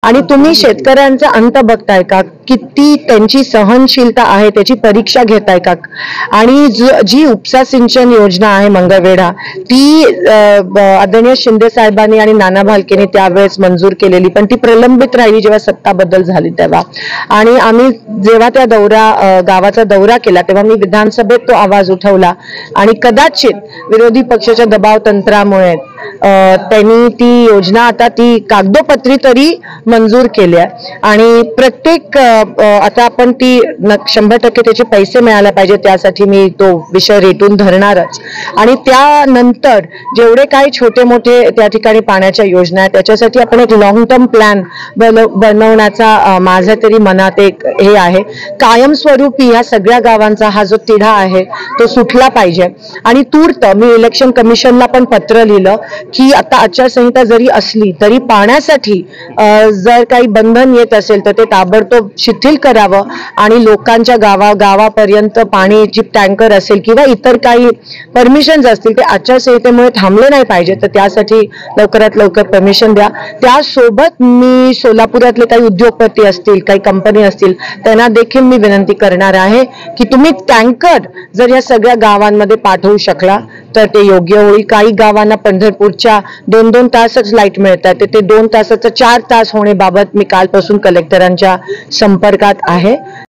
आणि तुम्ही शेतकऱ्यांचा अंत बघताय का, किती त्यांची सहनशीलता आहे त्याची परीक्षा घेताय का? आणि जी उपसा सिंचन योजना आहे मंगळवेढा, ती आदरणीय शिंदे साहेबांनी आणि नाना भालकेने त्यावेळेस मंजूर केलेली, पण ती प्रलंबित राहिली जेव्हा सत्ता बदल झाली तेव्हा. आणि आम्ही जेव्हा त्या गावाचा दौरा केला तेव्हा मी विधानसभेत तो आवाज उठवला आणि कदाचित विरोधी पक्षाच्या दबाव तंत्रामुळे त्यांनी ती योजना आता ती कागदोपत्री तरी मंजूर केली आहे. आणि प्रत्येक आता आपण ती 100% त्याचे पैसे मिळायला पाहिजे, त्यासाठी मी तो विषय रेटून धरणारच. आणि त्यानंतर जेवढे काही छोटे मोठे त्या ठिकाणी पाण्याच्या योजना आहेत त्याच्यासाठी आपण एक लॉंग टर्म प्लॅन बनवण्याचा माझ्या तरी मनात एक हे आहे. कायमस्वरूपी या सगळ्या गावांचा हा जो तिढा आहे तो सुटला पाहिजे. आणि तूर्त मी इलेक्शन कमिशनला पण पत्र लिहिलं की आता आचारसंहिता जरी असली तरी पाण्यासाठी जर काही बंधन येत असेल तर ते ताबडतोब शिथिल करावं आणि लोकांच्या गावापर्यंत पाणी जी टँकर असेल किंवा इतर काही परमिशन्स असतील ते आचारसंहितेमुळे थांबले नाही पाहिजे, तर त्यासाठी लवकरात लवकर परमिशन द्या. त्यासोबत मी सोलापुरातले काही उद्योगपती असतील, काही कंपनी असतील, त्यांना देखील मी विनंती करणार आहे की तुम्ही टँकर जर या सगळ्या गावांमध्ये पाठवू शकला तर ते योग्य होईल. काही गावांना पंढरपूरच्या 2-2 तासच लाईट मिळतात, ते 2 तासाचं 4 तास होण्याबाबत मी कालपासून कलेक्टरांच्या संपर्कात आहे.